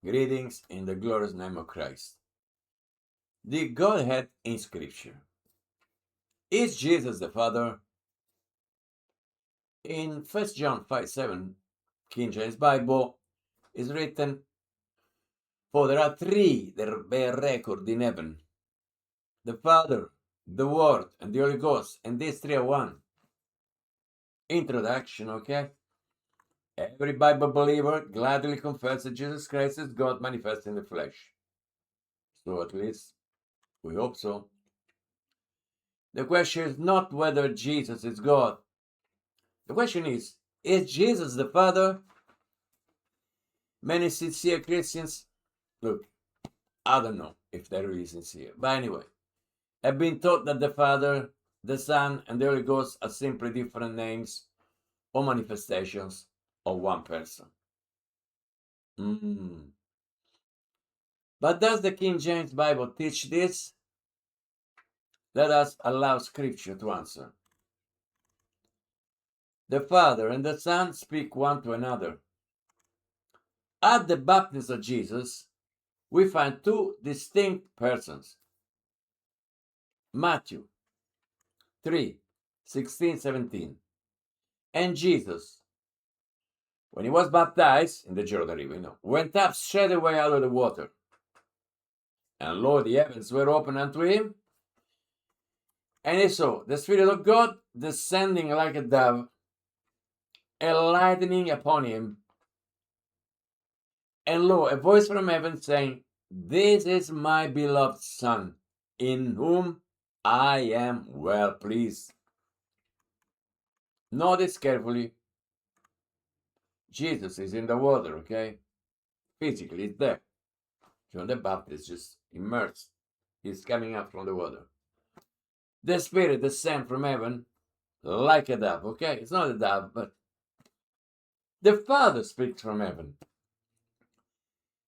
Greetings in the glorious name of Christ. The Godhead in Scripture. Is Jesus the Father? In 1 John 5:7, King James Bible, is written, "For there are three that bear record in heaven, the Father, the Word, and the Holy Ghost, and these three are one." Introduction, okay? Every Bible believer gladly confesses that Jesus Christ is God manifest in the flesh. So at least, we hope so. The question is not whether Jesus is God. The question is Jesus the Father? Many sincere Christians, look, I don't know if they're really sincere, but anyway, have been taught that the Father, the Son, and the Holy Ghost are simply different names or manifestations of one person. But does the King James Bible teach this? Let us allow Scripture to answer. The Father and the Son speak one to another. At the baptism of Jesus, we find two distinct persons. Matthew 3:16-17. And Jesus, when he was baptized in the Jordan River, went up straight away out of the water. And lo, the heavens were opened unto him, and he saw the Spirit of God descending like a dove, and lightning upon him. And lo, a voice from heaven saying, "This is my beloved Son, in whom I am well pleased." Notice carefully, Jesus is in the water, okay? Physically, he's there. John the Baptist just immersed. He's coming up from the water. The Spirit descends from heaven like a dove, okay? It's not a dove, but the Father speaks from heaven.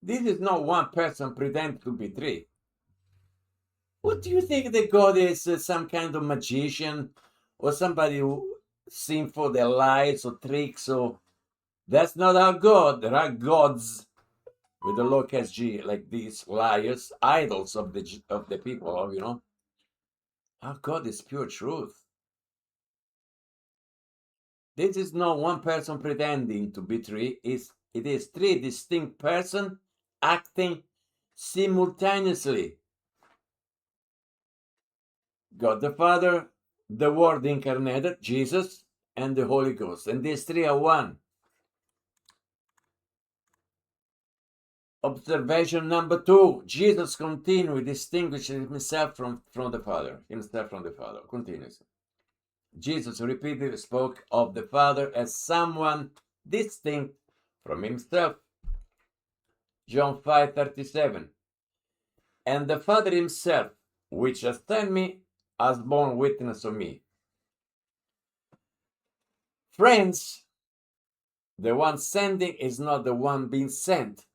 This is not one person pretending to be three. What do you think that God is, some kind of magician or somebody who seen for their lies or tricks? Or that's not our God. There are gods with a lowercase g, like these liars, idols of the people, you know. Our God is pure truth. This is not one person pretending to be three. It is three distinct persons acting simultaneously. God the Father, the Word incarnated, Jesus, and the Holy Ghost. And these three are one. Observation number 2. Jesus continually distinguishes himself from the Father. Continuously. Jesus repeatedly spoke of the Father as someone distinct from himself. John 5:37. And the Father himself, which has sent me, has borne witness of me. Friends, the one sending is not the one being sent.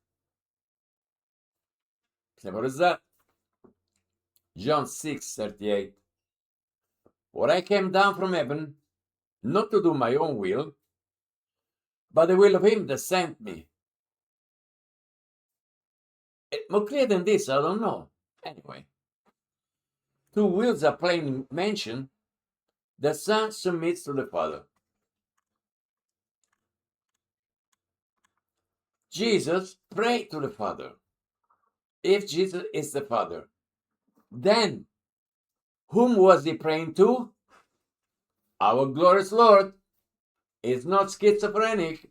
What is that? John 6:38. For I came down from heaven, not to do my own will, but the will of him that sent me. More clear than this, I don't know. Anyway, two wills are plainly mentioned. The Son submits to the Father. Jesus prayed to the Father. If Jesus is the Father, then whom was he praying to? Our glorious Lord is not schizophrenic.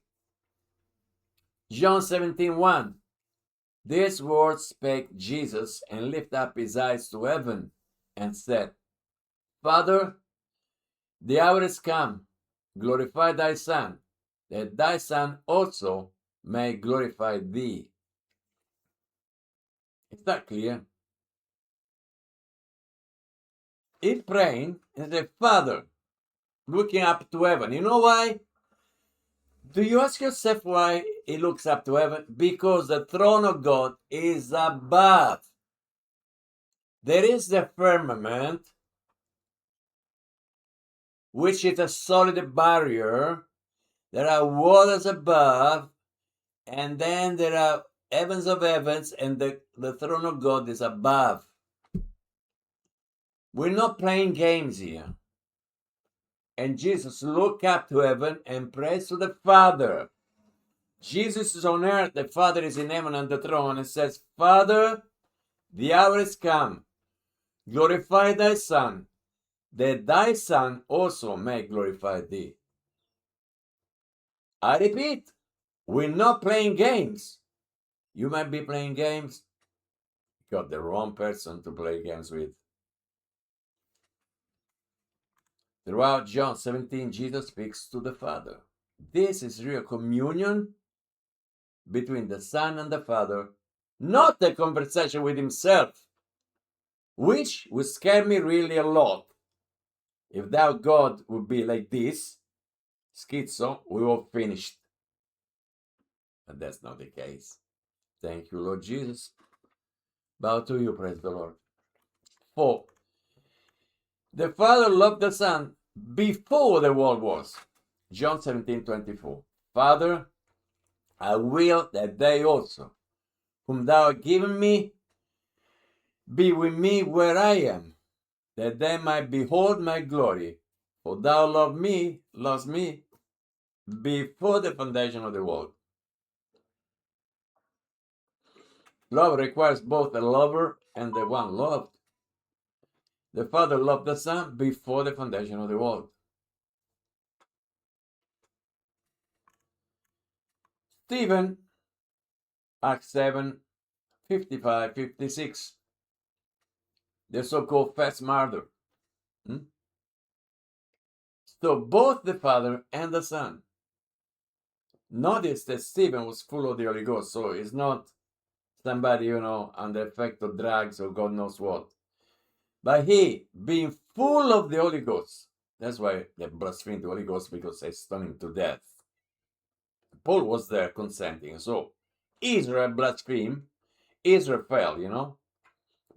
John 17:1. These words spake Jesus, and lifted up his eyes to heaven, and said, Father, the hour is come, glorify thy Son, that thy Son also may glorify thee. Is that clear? He's praying and said, Father, looking up to heaven. You know why? Do you ask yourself why he looks up to heaven? Because the throne of God is above. There is the firmament, which is a solid barrier. There are waters above, and then there are heavens of heavens, and the throne of God is above. We're not playing games here. And Jesus looked up to heaven and prays to the Father. Jesus is on earth, the Father is in heaven on the throne, and says, Father, the hour is come. Glorify thy Son, that thy Son also may glorify thee. I repeat, we're not playing games. You might be playing games. You got the wrong person to play games with. Throughout John 17, Jesus speaks to the Father. This is real communion between the Son and the Father, not a conversation with himself, which would scare me really a lot. If thou God would be like this, schizo, we were finished. But that's not the case. Thank you, Lord Jesus. Bow to you, praise the Lord. 4. The Father loved the Son before the world was. John 17:24. Father, I will that they also, whom thou hast given me, be with me where I am, that they might behold my glory. For thou loved me, loves me, before the foundation of the world. Love requires both a lover and the one loved. The Father loved the Son before the foundation of the world. Stephen, Acts 7, 55, 56. The so-called first martyr. So both the Father and the Son. Notice that Stephen was full of the Holy Ghost, so it's not somebody, under effect of drugs or God knows what. But he, being full of the Holy Ghost, that's why they blasphemed the Holy Ghost, because they stoned him to death. Paul was there consenting. So Israel blasphemed, Israel fell,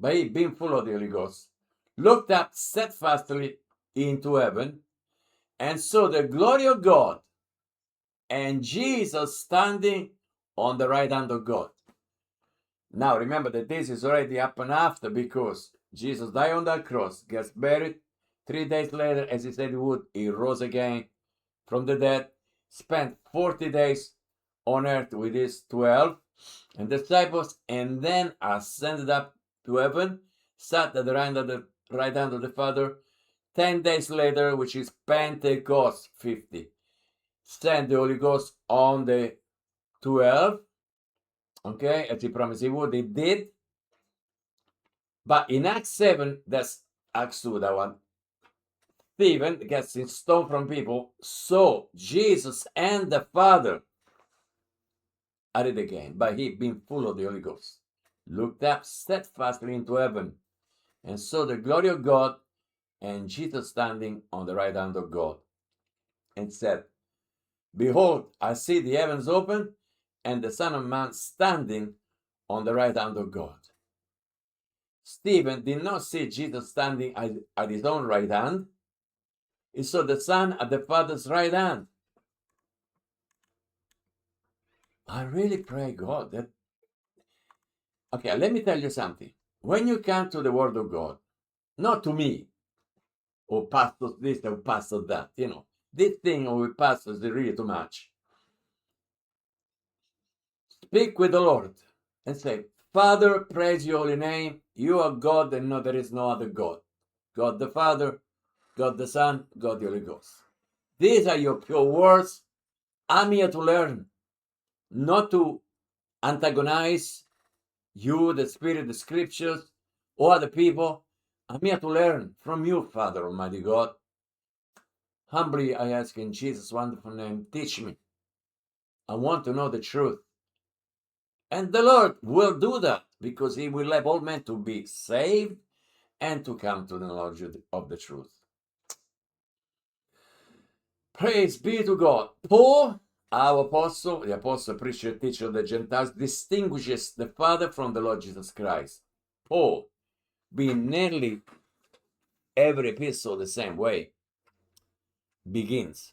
But he, being full of the Holy Ghost, looked up steadfastly into heaven and saw the glory of God and Jesus standing on the right hand of God. Now remember that this is already happened after, because Jesus died on that cross, gets buried. 3 days later, as he said he would, he rose again from the dead, spent 40 days on earth with his 12 and disciples, and then ascended up to heaven, sat at the right hand of the Father. 10 days later, which is Pentecost 50, sent the Holy Ghost on the 12, okay, as he promised he would. He did. But in Acts 7, that's Acts 2, that one, Stephen gets stoned from people. So Jesus and the Father at it again, by he being full of the Holy Ghost, looked up steadfastly into heaven and saw the glory of God and Jesus standing on the right hand of God, and said, Behold, I see the heavens open and the Son of Man standing on the right hand of God. Stephen did not see Jesus standing at his own right hand. He saw the Son at the Father's right hand. I really pray God that... Okay, let me tell you something. When you come to the Word of God, not to me, or pastor this or pastor that, this thing with pastors is really too much. Speak with the Lord and say, Father, praise your holy name. You are God and no, there is no other God. God the Father, God the Son, God the Holy Ghost. These are your pure words. I'm here to learn, not to antagonize you, the Spirit, the Scriptures, or other people. I'm here to learn from you, Father Almighty God. Humbly I ask in Jesus' wonderful name, teach me. I want to know the truth. And the Lord will do that, because he will have all men to be saved and to come to the knowledge of the truth. Praise be to God. Paul, our apostle, the apostle, preacher, teacher of the Gentiles, distinguishes the Father from the Lord Jesus Christ. Paul, being nearly every epistle the same way, begins,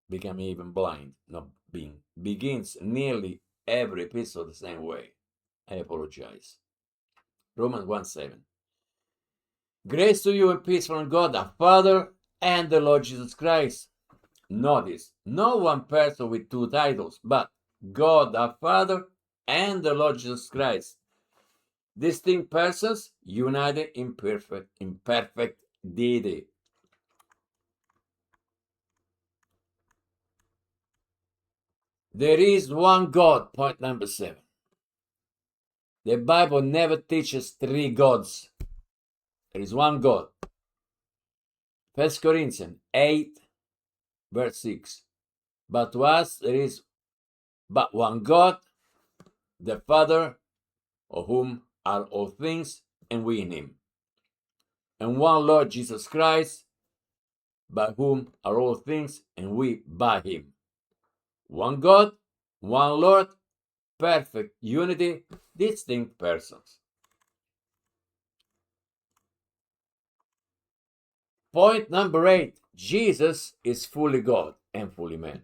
becoming even blind, not being, begins nearly every episode the same way. I apologize. Romans 1:7. Grace to you and peace from God our Father and the Lord Jesus Christ. Notice, no one person with two titles, but God our Father and the Lord Jesus Christ. Distinct persons united in perfect deity. There is one God, point number 7. The Bible never teaches three gods. There is one God. 1 Corinthians 8, verse 6. But to us there is but one God, the Father, of whom are all things, and we in him. And one Lord Jesus Christ, by whom are all things, and we by him. One God, one Lord, perfect unity, distinct persons. Point number 8. Jesus is fully God and fully man.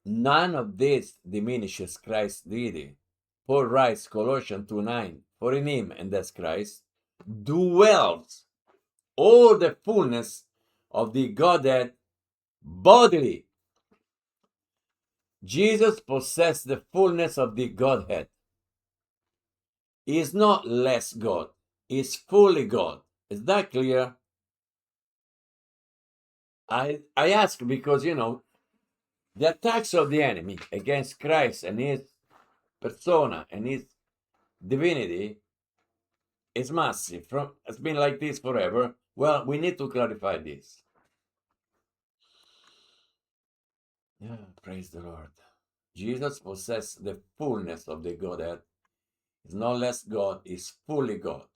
None of this diminishes Christ's deity. Paul writes Colossians 2:9, for in him, and that's Christ, dwells all the fullness of the Godhead bodily. Jesus possessed the fullness of the Godhead. He is not less God, he is fully God. Is that clear? I ask because, the attacks of the enemy against Christ and his persona and his divinity is massive. It's been like this forever. Well, we need to clarify this. Yeah, praise the Lord. Jesus possessed the fullness of the Godhead. He's not less God, he's fully God.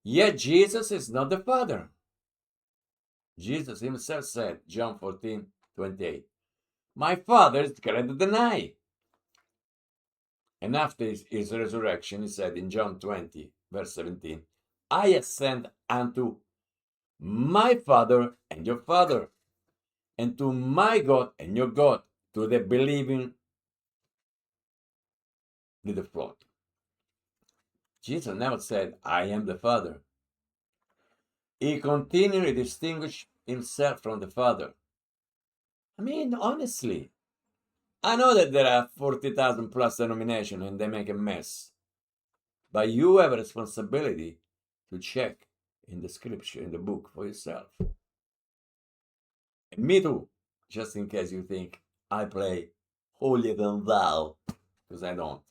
Yet Jesus is not the Father. Jesus himself said, John 14:28, my Father is greater than I. And after his resurrection, he said in John 20, verse 17, I ascend unto my Father and your Father, and to my God and your God, to the believing little flock. Jesus never said, I am the Father. He continually distinguished himself from the Father. I mean, honestly, I know that there are 40,000 plus denominations and they make a mess. But you have a responsibility to check in the scripture, in the book for yourself. And me too, just in case you think I play holier than thou, because I don't.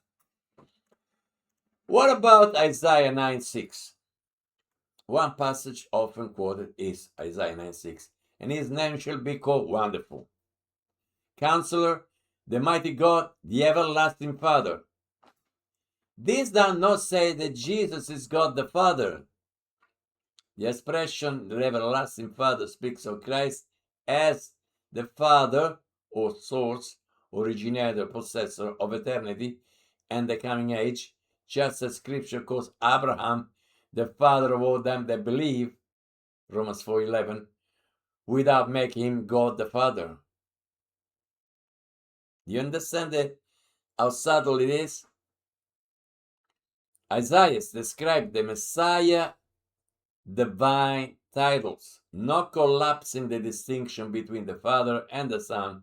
What about Isaiah 9:6? One passage often quoted is Isaiah 9:6, and his name shall be called Wonderful, Counselor, the Mighty God, the Everlasting Father. This does not say that Jesus is God the Father. The expression the Everlasting Father speaks of Christ as the Father or source, originator, possessor of eternity and the coming age, just as Scripture calls Abraham the father of all them that believe, Romans 4:11, without making him God the Father. Do you understand how subtle it is? Isaiah described the Messiah divine titles, not collapsing the distinction between the Father and the Son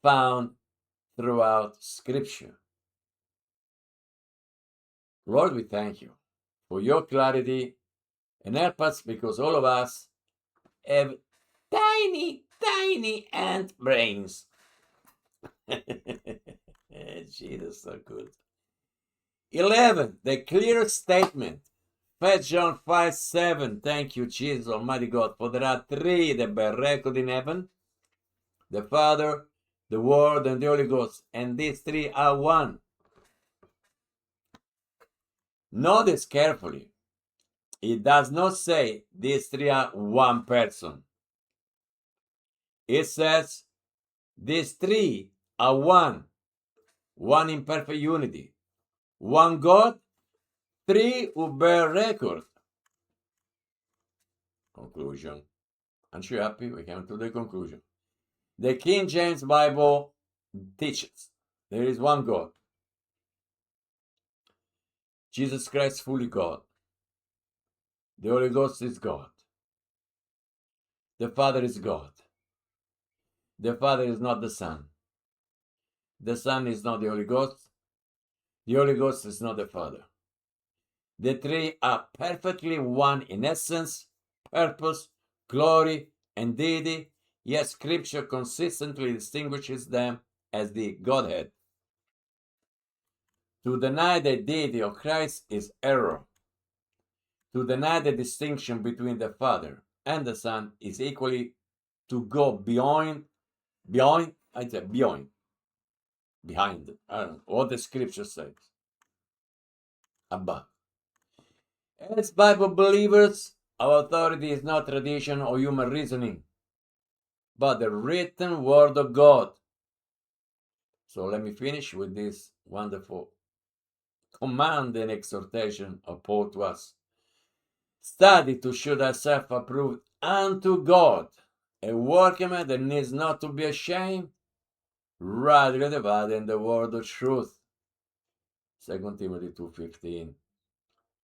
found throughout Scripture. Lord, we thank you for your clarity and help us because all of us have tiny, tiny ant brains. Jesus, so good. 11, the clear statement. 1 John 5:7. Thank you, Jesus, Almighty God, for there are three that bear record in heaven: the Father, the Word, and the Holy Ghost, and these three are one. Notice carefully. It does not say these three are one person. It says these three are one in perfect unity. One God, three who bear record. Conclusion. Aren't you happy? We came to the conclusion. The King James Bible teaches There is one God. Jesus Christ, fully God. The Holy Ghost is God. The Father is God. The Father is not the Son. The Son is not the Holy Ghost. The Holy Ghost is not the Father. The three are perfectly one in essence, purpose, glory, and deity, yet Scripture consistently distinguishes them as the Godhead. To deny the deity of Christ is error. To deny the distinction between the Father and the Son is equally to go behind, I say behind, I don't know, what the Scripture says, above. As Bible believers, our authority is not tradition or human reasoning, but the written word of God. So let me finish with this wonderful command and exhortation of Paul to us. Study to show thyself approved unto God, a workman that needs not to be ashamed, rightly dividing the word of truth. 2 Timothy 2:15.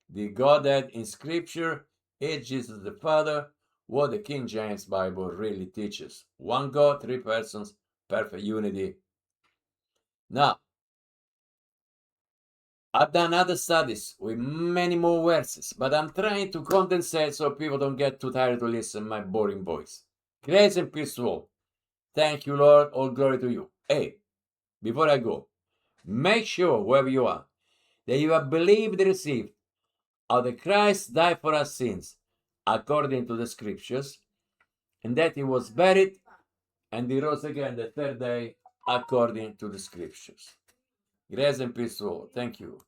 The Godhead in Scripture is Jesus the Father, what the King James Bible really teaches. One God, three persons, perfect unity. Now, I've done other studies with many more verses, but I'm trying to condense so people don't get too tired to listen to my boring voice. Grace and peace to all. Thank you, Lord. All glory to you. Hey, before I go, make sure, wherever you are, that you have believed and received how the Christ died for our sins, according to the Scriptures, and that he was buried, and he rose again the third day, according to the Scriptures. Grace and peace to all. Thank you.